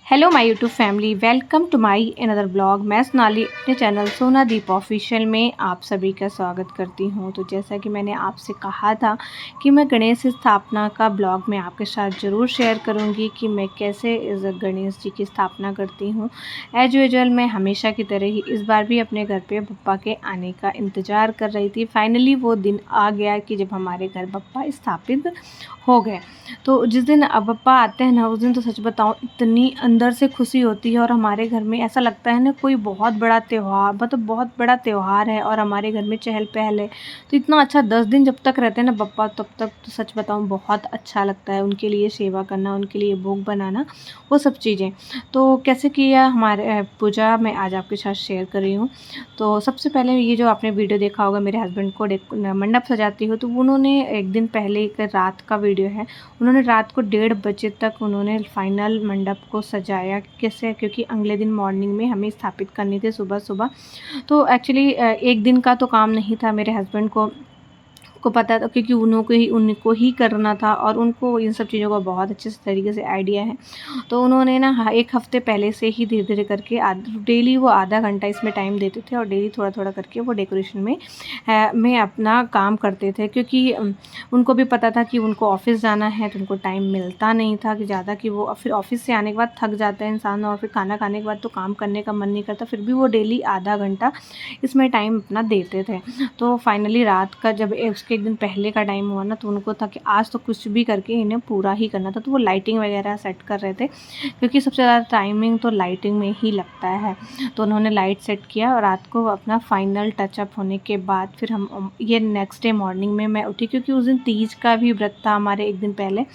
Hello my YouTube family, welcome to my another blog. मैं सोनाली अपने channel सोना दीप official में आप सभी का स्वागत करती हूं। तो जैसा कि मैंने आपसे कहा था कि मैं गणेश स्थापना का ब्लॉग में आपके साथ ज़रूर शेयर करूंगी कि मैं कैसे इस गणेश जी की स्थापना करती हूं। एज यूजुअल मैं हमेशा की तरह ही इस बार भी अपने घर पे बप्पा के आने का इंतज़ार कर रही थी। फाइनली वो दिन आ गया कि जब हमारे घर बप्पा स्थापित हो गए। तो जिस दिन बप्पा आते हैं ना, उस दिन तो सच बताऊँ इतनी अंदर से खुशी होती है और हमारे घर में ऐसा लगता है ना कोई बहुत बड़ा त्यौहार, मतलब बहुत बड़ा त्यौहार है और हमारे घर में चहल पहल है। तो इतना अच्छा 10 दिन जब तक रहते हैं ना बप्पा, तब तक तो सच बताऊँ बहुत अच्छा लगता है। उनके लिए सेवा करना, उनके लिए भोग बनाना, वो सब चीज़ें। तो कैसे किया हमारे पूजा मैं आज आपके साथ शेयर कर रही हूँ। तो सबसे पहले ये जो आपने वीडियो देखा होगा मेरे हस्बैंड को मंडप सजाती हो, तो उन्होंने एक दिन पहले एक रात का वीडियो है, उन्होंने रात को 1:30 बजे तक उन्होंने फाइनल मंडप को सजाया। कैसे? क्योंकि अगले दिन मॉर्निंग में हमें स्थापित करनी थी सुबह सुबह। तो एक्चुअली एक दिन का तो काम नहीं था, मेरे हस्बैंड को पता था क्योंकि उनको ही करना था और उनको इन सब चीज़ों का बहुत अच्छे से तरीके से आइडिया है। तो उन्होंने ना एक हफ़्ते पहले से ही धीरे-धीरे करके डेली वो आधा घंटा इसमें टाइम देते थे और डेली थोड़ा-थोड़ा करके वो डेकोरेशन में अपना काम करते थे। क्योंकि उनको भी पता था कि उनको ऑफ़िस जाना है, तो उनको टाइम मिलता नहीं था कि ज़्यादा, कि वो फिर ऑफ़िस से आने के बाद थक जाता है इंसान और फिर खाना खाने के बाद तो काम करने का मन नहीं करता, फिर भी वो डेली आधा घंटा इसमें टाइम अपना देते थे। तो फाइनली रात का जब उसके एक दिन पहले का टाइम हुआ ना, तो उनको था कि आज तो कुछ भी करके इन्हें पूरा ही करना था। तो वो लाइटिंग वगैरह सेट कर रहे थे, क्योंकि सबसे ज़्यादा टाइमिंग तो लाइटिंग में ही लगता है। तो उन्होंने लाइट सेट किया और रात को अपना फाइनल टचअप होने के बाद फिर हम ये नेक्स्ट डे मॉर्निंग में मैं उठी, क्योंकि उस दिन तीज का भी व्रत था हमारे एक दिन पहले।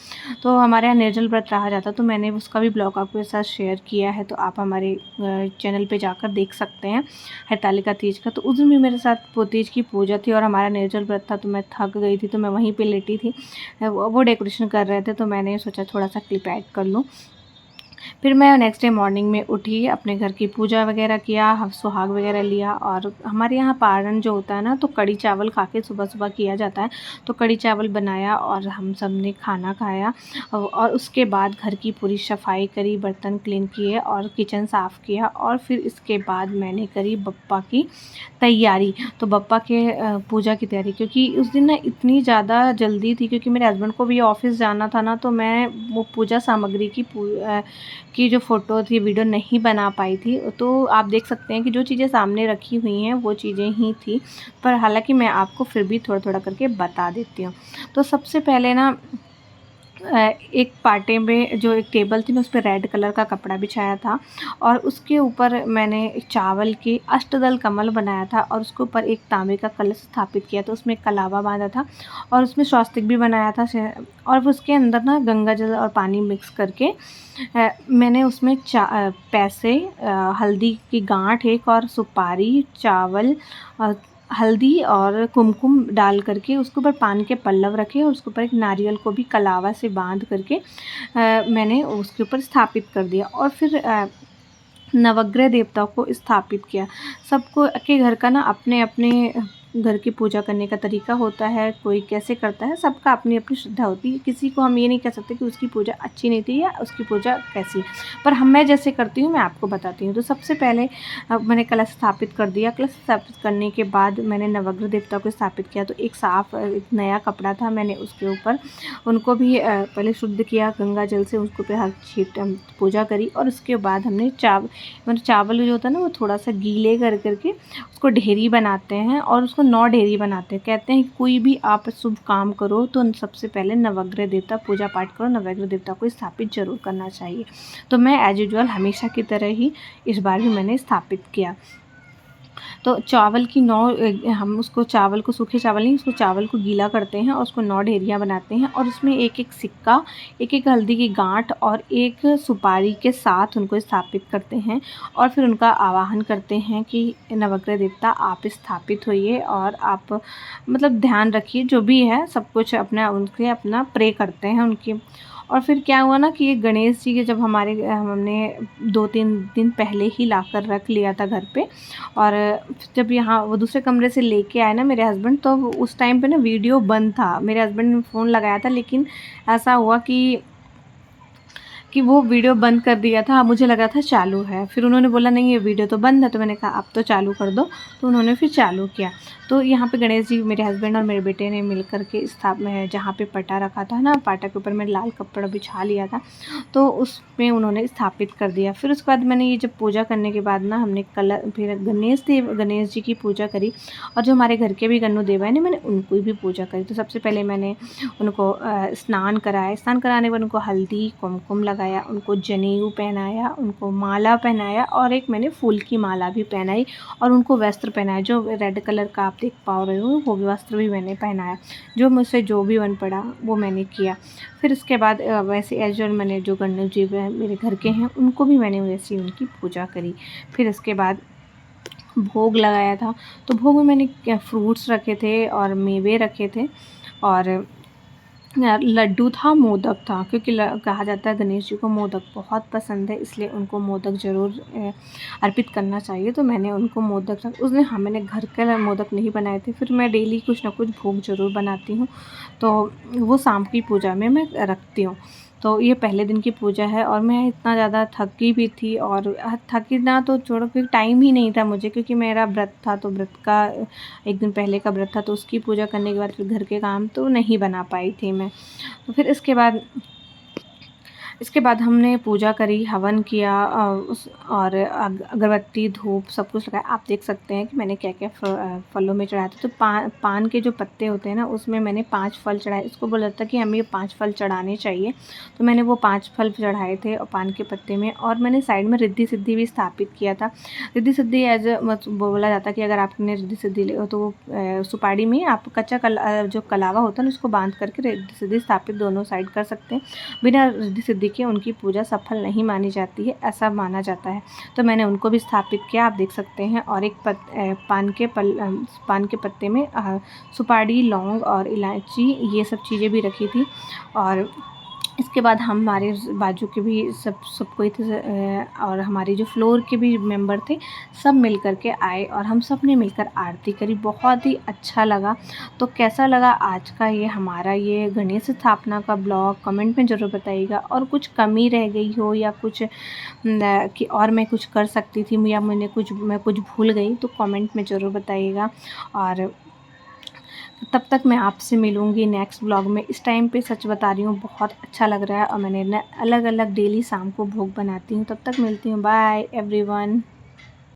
तो हमारे यहाँ निर्जल व्रत रहा जाता, तो मैंने उसका भी ब्लॉग आपके साथ शेयर किया है, तो आप हमारे चैनल पे जाकर देख सकते हैं, हरतालिका तीज का। तो उस दिन भी मेरे साथ वो तीज की पूजा थी और हमारा निर्जल व्रत था, तो मैं थक गई थी, तो मैं वहीं पे लेटी थी। वो डेकोरेशन कर रहे थे, तो मैंने सोचा थोड़ा सा क्लिप ऐड कर लूँ। फिर मैं नेक्स्ट डे मॉर्निंग में उठी, अपने घर की पूजा वगैरह किया, सुहाग वगैरह लिया। और हमारे यहाँ पारण जो होता है ना, तो कढ़ी चावल खा के सुबह सुबह किया जाता है। तो कढ़ी चावल बनाया और हम सब ने खाना खाया और उसके बाद घर की पूरी सफाई करी, बर्तन क्लीन किए और किचन साफ़ किया। और फिर इसके बाद मैंने करी बप्पा की तैयारी। तो बप्पा के पूजा की तैयारी, क्योंकि उस दिन ना इतनी ज़्यादा जल्दी थी, क्योंकि मेरे हस्बैंड को भी ऑफ़िस जाना था ना, तो मैं वो पूजा सामग्री की जो फ़ोटो थी, वीडियो नहीं बना पाई थी। तो आप देख सकते हैं कि जो चीज़ें सामने रखी हुई हैं वो चीज़ें ही थी, पर हालाँकि मैं आपको फिर भी थोड़ा-थोड़ा करके बता देती हूँ। तो सबसे पहले ना एक पार्टे में जो एक टेबल थी ना, उस पे रेड कलर का कपड़ा बिछाया था और उसके ऊपर मैंने चावल के अष्टदल कमल बनाया था और उसके ऊपर एक तांबे का कलश स्थापित किया था, उसमें कलावा बांधा था और उसमें स्वस्तिक भी बनाया था। और उसके अंदर ना गंगा जल और पानी मिक्स करके मैंने उसमें पैसे, हल्दी की गांठ एक और सुपारी, चावल, हल्दी और कुमकुम डाल करके उसके ऊपर पान के पल्लव रखे और उसके ऊपर एक नारियल को भी कलावा से बांध करके मैंने उसके ऊपर स्थापित कर दिया। और फिर नवग्रह देवताओं को स्थापित किया। सबको के घर का ना अपने अपने घर की पूजा करने का तरीका होता है, कोई कैसे करता है, सबका अपनी अपनी श्रद्धा होती है। किसी को हम ये नहीं कह सकते कि उसकी पूजा अच्छी नहीं थी या उसकी पूजा कैसी है, पर मैं जैसे करती हूँ मैं आपको बताती हूँ। तो सबसे पहले मैंने कलश स्थापित कर दिया। कलश स्थापित करने के बाद मैंने नवग्रह देवता को स्थापित किया। तो एक साफ एक नया कपड़ा था, मैंने उसके ऊपर उनको भी पहले शुद्ध किया गंगा जल से, उसके ऊपर हर छीट पूजा करी। और उसके बाद हमने चावल जो होता है ना, वो थोड़ा सा गीले कर करके उसको ढेरी बनाते हैं और उसको 9 ढेरी बनाते हैं। कहते हैं कि कोई भी आप शुभ काम करो तो सबसे पहले नवग्रह देवता पूजा पाठ करो, नवग्रह देवता को स्थापित जरूर करना चाहिए। तो मैं एज यूजुअल हमेशा की तरह ही इस बार भी मैंने स्थापित किया। तो चावल की 9 हम उसको चावल को, सूखे चावल नहीं, उसको चावल को गीला करते हैं और उसको 9 ढेरियाँ बनाते हैं और उसमें एक एक सिक्का, एक एक हल्दी की गांठ और एक सुपारी के साथ उनको स्थापित करते हैं। और फिर उनका आवाहन करते हैं कि नवग्रह देवता आप स्थापित होइए और आप मतलब ध्यान रखिए, जो भी है सब कुछ अपना उनके अपना प्रे करते हैं उनकी। और फिर क्या हुआ ना कि ये गणेश जी के जब हमने 2-3 दिन पहले ही लाकर रख लिया था घर पे, और जब यहाँ वो दूसरे कमरे से लेके आए ना मेरे हस्बैंड, तो उस टाइम पे ना वीडियो बंद था। मेरे हस्बैंड ने फ़ोन लगाया था, लेकिन ऐसा हुआ कि कि वो वीडियो बंद कर दिया था, मुझे लगा था चालू है। फिर उन्होंने बोला नहीं ये वीडियो तो बंद है, तो मैंने कहा अब तो चालू कर दो, तो उन्होंने फिर चालू किया। तो यहाँ पे गणेश जी मेरे हस्बैंड और मेरे बेटे ने मिल कर के में जहाँ पे पटा रखा था ना, पाटा के ऊपर मैंने लाल कपड़ा बिछा लिया था, तो उसमें उन्होंने स्थापित कर दिया। फिर उसके बाद मैंने ये जब पूजा करने के बाद ना हमने फिर गणेश जी की पूजा करी, और जो हमारे घर के भी गन्नू देव हैं मैंने उनको भी पूजा करी। तो सबसे पहले मैंने उनको स्नान कराया, स्नान कराने के बाद उनको हल्दी कुमकुम लगाया, उनको जनेऊ पहनाया, उनको माला पहनाया, और एक मैंने फूल की माला भी पहनाई, और उनको वस्त्र पहनाया जो रेड कलर का आप देख पा रहे हो, वो भी वस्त्र भी मैंने पहनाया। जो मुझसे जो भी बन पड़ा वो मैंने किया। फिर उसके बाद वैसे एज मैंने जो गन्नू जी मेरे घर के हैं उनको भी मैंने वैसी उनकी पूजा करी। फिर उसके बाद भोग लगाया था, तो भोग में मैंने फ्रूट्स रखे थे और मेवे रखे थे, और लड्डू था, मोदक था, क्योंकि कहा जाता है गणेश जी को मोदक बहुत पसंद है, इसलिए उनको मोदक ज़रूर अर्पित करना चाहिए। तो मैंने उनको मोदक उस दिन हाँ मैंने घर के मोदक नहीं बनाए थे। फिर मैं डेली कुछ ना कुछ भोग ज़रूर बनाती हूँ, तो वो शाम की पूजा में मैं रखती हूँ। तो ये पहले दिन की पूजा है, और मैं इतना ज़्यादा थकी भी थी, और थकी ना तो छोड़ो, क्योंकि टाइम ही नहीं था मुझे, क्योंकि मेरा व्रत था, तो व्रत का एक दिन पहले का व्रत था, तो उसकी पूजा करने के बाद फिर घर के काम तो नहीं बना पाई थी मैं। तो फिर इसके बाद हमने पूजा करी, हवन किया, और अगरबत्ती धूप सब कुछ लगाया। आप देख सकते हैं कि मैंने क्या क्या फलों में चढ़ाया था। तो पान के जो पत्ते होते हैं ना, उसमें मैंने 5 फल चढ़ाए। इसको बोला था कि हमें ये 5 फल चढ़ाने चाहिए, तो मैंने वो 5 फल चढ़ाए थे और पान के पत्ते में। और मैंने साइड में रिद्धि सिद्धि भी स्थापित किया था। रिद्धि सिद्धि बोला जाता है कि अगर आपने रिद्धि सिद्धि ले तो वो सुपारी में आप जो कलावा होता है ना, उसको बांध करके रिद्धि सिद्धि स्थापित दोनों साइड कर सकते हैं। बिना रिद्धि सिद्धि के उनकी पूजा सफल नहीं मानी जाती है, ऐसा माना जाता है। तो मैंने उनको भी स्थापित किया, आप देख सकते हैं। और एक पान के पत्ते में सुपारी, लौंग और इलायची ये सब चीज़ें भी रखी थी। और इसके बाद हमारे बाजू के भी सब कोई थे, और हमारी जो फ्लोर के भी मेंबर थे, सब मिल कर के आए, और हम सब ने मिलकर आरती करी। बहुत ही अच्छा लगा। तो कैसा लगा आज का ये हमारा ये गणेश स्थापना का ब्लॉग, कमेंट में ज़रूर बताइएगा। और कुछ कमी रह गई हो, या कुछ कि और मैं कुछ कर सकती थी, या मैं कुछ भूल गई, तो कमेंट में ज़रूर बताइएगा। और तब तक मैं आपसे मिलूँगी नेक्स्ट ब्लॉग में। इस टाइम पे सच बता रही हूँ बहुत अच्छा लग रहा है, और मैंने अलग अलग डेली शाम को भोग बनाती हूँ। तब तक मिलती हूँ। Bye everyone.